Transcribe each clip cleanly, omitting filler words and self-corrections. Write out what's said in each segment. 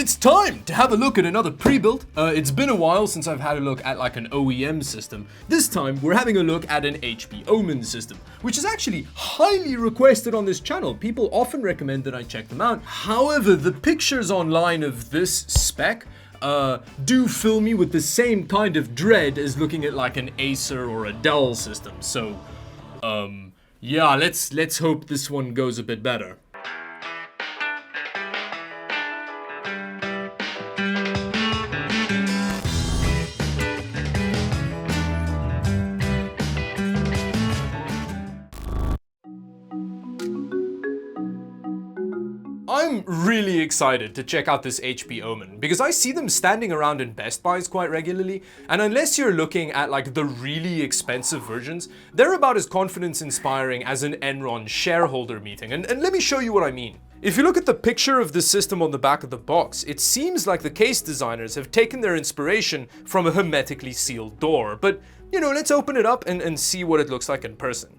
It's time to have a look at another pre-built. It's been a while since I've had a look at like an OEM system. This time we're having a look at an HP Omen system, which is actually highly requested on this channel. People often recommend that I check them out. However, the pictures online of this spec do fill me with the same kind of dread as looking at like an Acer or a Dell system. So, yeah, let's hope this one goes a bit better. I'm really excited to check out this HP Omen because I see them standing around in Best Buys quite regularly, and unless you're looking at like the really expensive versions, they're about as confidence-inspiring as an Enron shareholder meeting, and let me show you what I mean. If you look at the picture of the system on the back of the box, it seems like the case designers have taken their inspiration from a hermetically sealed door, but you know, let's open it up and see what it looks like in person.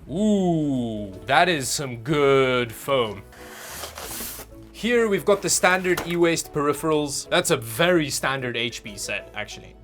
Ooh, that is some good foam. Here we've got the standard e-waste peripherals. That's a very standard HP set, actually.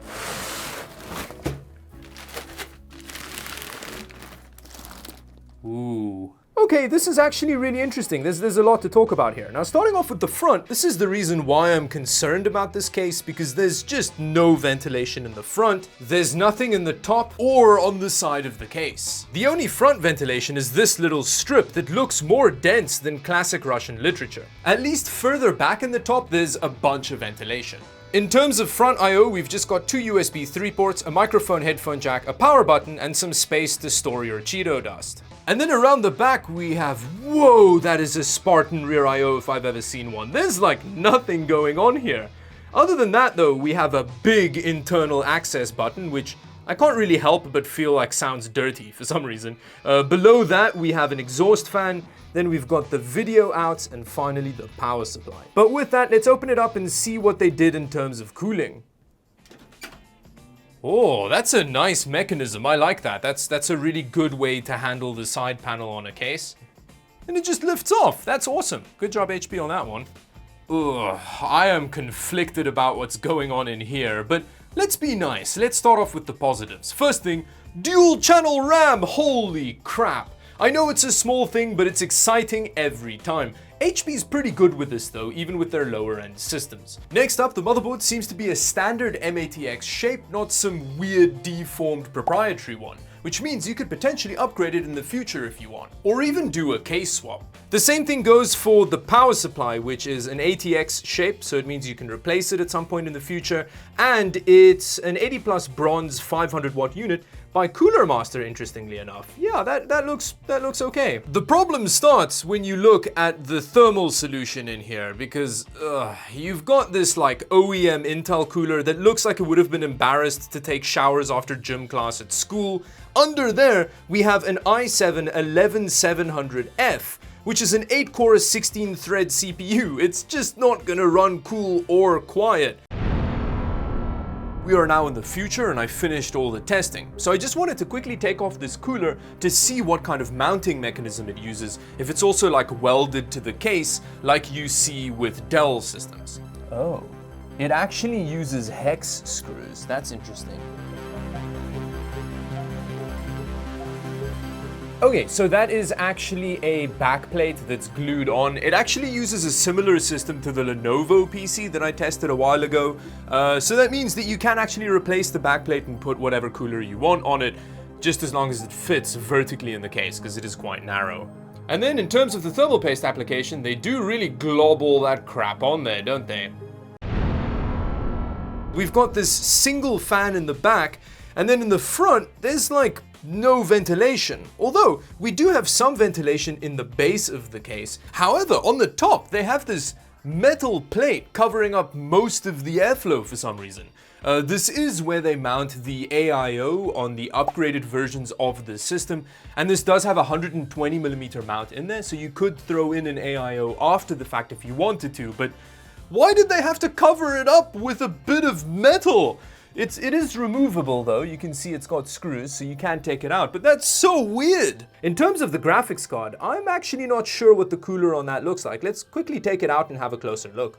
Ooh. Okay, this is actually really interesting. There's a lot to talk about here. Now, starting off with the front, this is the reason why I'm concerned about this case, because there's just no ventilation in the front. There's nothing in the top or on the side of the case. The only front ventilation is this little strip that looks more dense than classic Russian literature. At least further back in the top, there's a bunch of ventilation. In terms of front I/O, we've just got two USB 3 ports, a microphone headphone jack, a power button, and some space to store your Cheeto dust. And then around the back we have, whoa, that is a Spartan rear I/O if I've ever seen one. There's like nothing going on here. Other than that though, we have a big internal access button, which I can't really help but feel like sounds dirty for some reason. Below that we have an exhaust fan, then we've got the video outs, and finally the power supply. But with that, let's open it up and see what they did in terms of cooling. Oh, that's a nice mechanism. I like that. That's a really good way to handle the side panel on a case. And it just lifts off. That's awesome. Good job, HP, on that one. Ugh, I am conflicted about what's going on in here, but let's be nice. Let's start off with the positives. First thing, dual channel RAM. Holy crap. I know it's a small thing, but it's exciting every time. HP's pretty good with this though, even with their lower end systems. Next up, the motherboard seems to be a standard MATX shape, not some weird deformed proprietary one, which means you could potentially upgrade it in the future if you want, or even do a case swap. The same thing goes for the power supply, which is an ATX shape, so it means you can replace it at some point in the future, and it's an 80 plus bronze 500 watt unit by Cooler Master, interestingly enough. Yeah, that looks okay. The problem starts when you look at the thermal solution in here, because you've got this like OEM Intel cooler that looks like it would have been embarrassed to take showers after gym class at school. Under there, we have an i7 11700F, which is an 8-core 16-thread CPU. It's just not gonna run cool or quiet. We are now in the future and I finished all the testing, so I just wanted to quickly take off this cooler to see what kind of mounting mechanism it uses, if it's also like welded to the case like you see with Dell systems. Oh, it actually uses hex screws. That's interesting. Okay, so that is actually a backplate that's glued on. It actually uses a similar system to the Lenovo PC that I tested a while ago. So that means that you can actually replace the backplate and put whatever cooler you want on it, just as long as it fits vertically in the case, because it is quite narrow. And then in terms of the thermal paste application, they do really glob all that crap on there, don't they? We've got this single fan in the back, and then in the front, there's like no ventilation, although we do have some ventilation in the base of the case. However, on the top, they have this metal plate covering up most of the airflow for some reason. This is where they mount the AIO on the upgraded versions of the system, and this does have a 120mm mount in there, so you could throw in an AIO after the fact if you wanted to, but why did they have to cover it up with a bit of metal? It is removable though. You can see it's got screws, so you can take it out, but that's so weird. In terms of the graphics card, I'm actually not sure what the cooler on that looks like. Let's quickly take it out and have a closer look.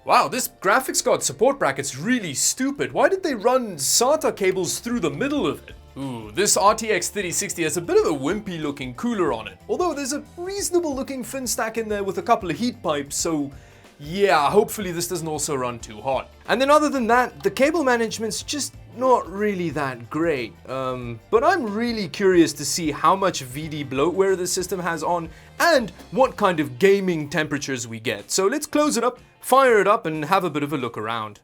Wow, this graphics card support bracket's really stupid. Why did they run SATA cables through the middle of it? Ooh, this RTX 3060 has a bit of a wimpy looking cooler on it. Although there's a reasonable looking fin stack in there with a couple of heat pipes, so yeah, hopefully this doesn't also run too hot. And then other than that, the cable management's just not really that great. But I'm really curious to see how much VD bloatware the system has on and what kind of gaming temperatures we get. So let's close it up, fire it up, and have a bit of a look around.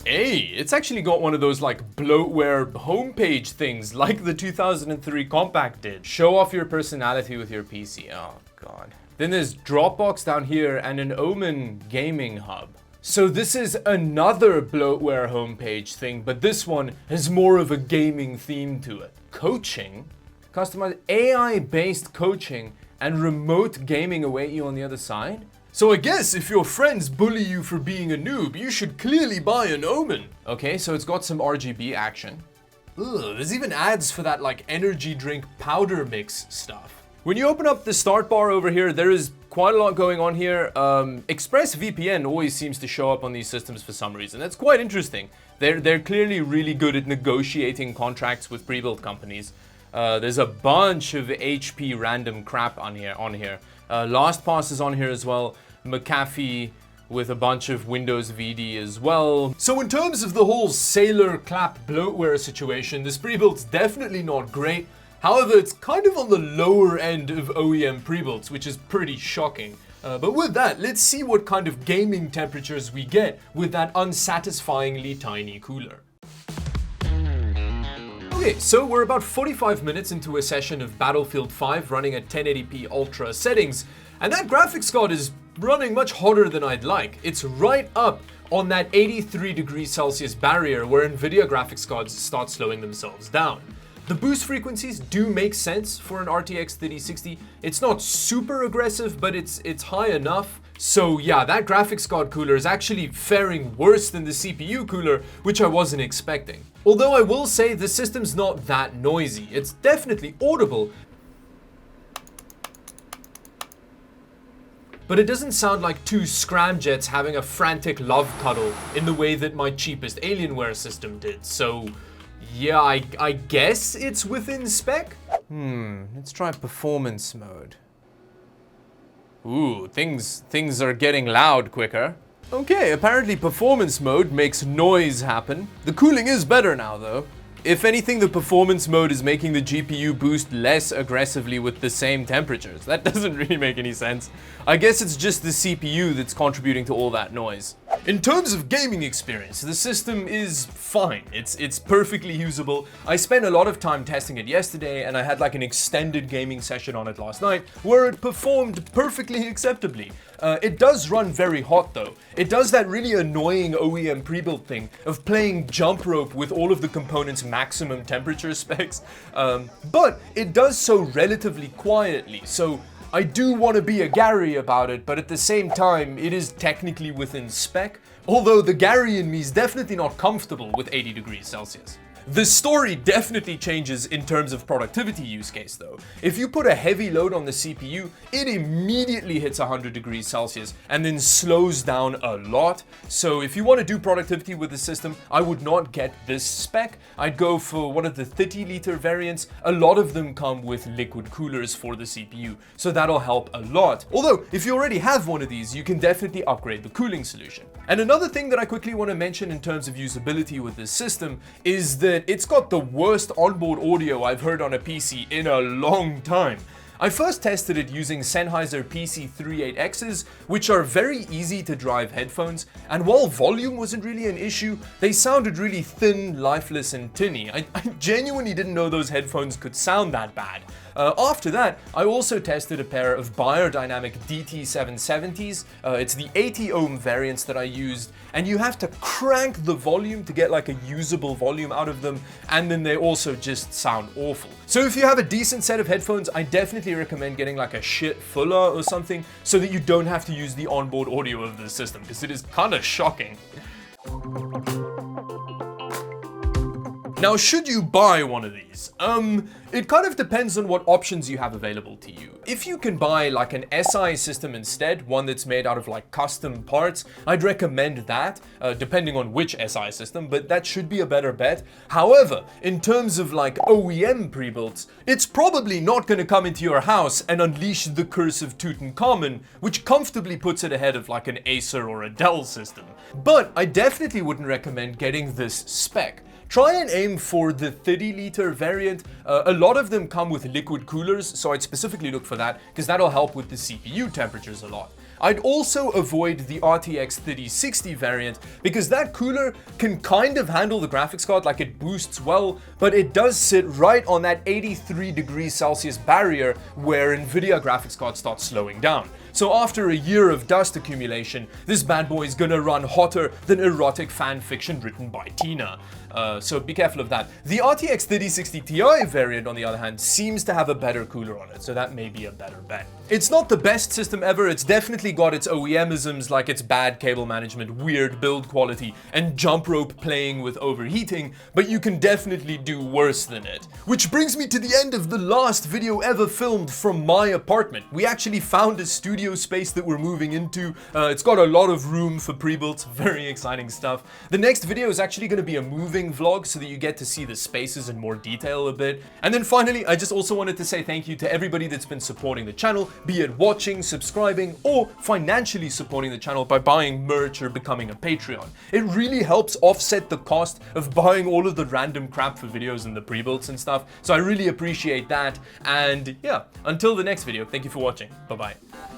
Hey, it's actually got one of those like bloatware homepage things like the 2003 Compact did. Show off your personality with your PC. Oh god. Then there's Dropbox down here and an Omen Gaming Hub. So this is another bloatware homepage thing, but this one has more of a gaming theme to it. Coaching, customized AI-based coaching, and remote gaming await you on the other side? So I guess if your friends bully you for being a noob, you should clearly buy an Omen. Okay, so it's got some RGB action. Ugh, there's even ads for that like energy drink powder mix stuff. When you open up the start bar over here, there is quite a lot going on here. ExpressVPN always seems to show up on these systems for some reason. That's quite interesting. They're clearly really good at negotiating contracts with pre-built companies. There's a bunch of HP random crap on here. LastPass is on here as well. McAfee with a bunch of Windows VD as well. So in terms of the whole sailor clap bloatware situation, this pre-built's definitely not great. However, it's kind of on the lower end of OEM pre-builts, which is pretty shocking. But with that, let's see what kind of gaming temperatures we get with that unsatisfyingly tiny cooler. Okay, so we're about 45 minutes into a session of Battlefield 5 running at 1080p ultra settings, and that graphics card is running much hotter than I'd like. It's right up on that 83 degrees Celsius barrier where NVIDIA graphics cards start slowing themselves down. The boost frequencies do make sense for an RTX 3060. It's not super aggressive, but it's high enough. So yeah, that graphics card cooler is actually faring worse than the CPU cooler, which I wasn't expecting. Although I will say the system's not that noisy. It's definitely audible, but it doesn't sound like two scramjets having a frantic love cuddle in the way that my cheapest Alienware system did. So yeah, I guess it's within spec. Let's try performance mode. Ooh, things are getting loud quicker. Okay, apparently performance mode makes noise happen. The cooling is better now though. If anything, the performance mode is making the GPU boost less aggressively with the same temperatures. That doesn't really make any sense. I guess it's just the CPU that's contributing to all that noise. In terms of gaming experience, the system is fine. It's perfectly usable. I spent a lot of time testing it yesterday, and I had like an extended gaming session on it last night where it performed perfectly acceptably. It does run very hot though. It does that really annoying OEM pre-built thing of playing jump rope with all of the components' maximum temperature specs, but it does so relatively quietly. So I do want to be a Gary about it, but at the same time, it is technically within spec, although the Gary in me is definitely not comfortable with 80 degrees Celsius. The story definitely changes in terms of productivity use case though. If you put a heavy load on the CPU, it immediately hits 100 degrees Celsius and then slows down a lot. So if you want to do productivity with the system, I would not get this spec. I'd go for one of the 30-liter variants. A lot of them come with liquid coolers for the CPU, so that'll help a lot. Although, if you already have one of these, you can definitely upgrade the cooling solution. And another thing that I quickly want to mention in terms of usability with this system is that it's got the worst onboard audio I've heard on a PC in a long time. I first tested it using Sennheiser PC38Xs, which are very easy to drive headphones, and while volume wasn't really an issue, they sounded really thin, lifeless, and tinny. I genuinely didn't know those headphones could sound that bad. After that, I also tested a pair of biodynamic DT770s. It's the 80 ohm variants that I used, and you have to crank the volume to get like a usable volume out of them, and then they also just sound awful. So if you have a decent set of headphones, I definitely recommend getting like a shit fuller or something so that you don't have to use the onboard audio of the system, because it is kind of shocking. Now, should you buy one of these? It kind of depends on what options you have available to you. If you can buy like an SI system instead, one that's made out of like custom parts, I'd recommend that, depending on which SI system, but that should be a better bet. However, in terms of like OEM pre-builts, it's probably not going to come into your house and unleash the curse of Tutankhamun, which comfortably puts it ahead of like an Acer or a Dell system. But I definitely wouldn't recommend getting this spec. Try and aim for the 30-liter variant. A lot of them come with liquid coolers, so I'd specifically look for that because that'll help with the CPU temperatures a lot. I'd also avoid the RTX 3060 variant because that cooler can kind of handle the graphics card, like it boosts well, but it does sit right on that 83 degrees Celsius barrier where NVIDIA graphics cards start slowing down. So after a year of dust accumulation, this bad boy is gonna run hotter than erotic fan fiction written by Tina. So be careful of that. The RTX 3060 Ti variant, on the other hand, seems to have a better cooler on it, so that may be a better bet. It's not the best system ever. It's definitely got its OEMisms, like its bad cable management, weird build quality, and jump rope playing with overheating, but you can definitely do worse than it. Which brings me to the end of the last video ever filmed from my apartment. We actually found a studio space that we're moving into. It's got a lot of room for pre-builts, very exciting stuff. The next video is actually going to be a moving vlog so that you get to see the spaces in more detail a bit. And then finally, I just also wanted to say thank you to everybody that's been supporting the channel, be it watching, subscribing, or financially supporting the channel by buying merch or becoming a Patreon. It really helps offset the cost of buying all of the random crap for videos and the pre-builts and stuff. So I really appreciate that. And yeah, until the next video, thank you for watching. Bye-bye.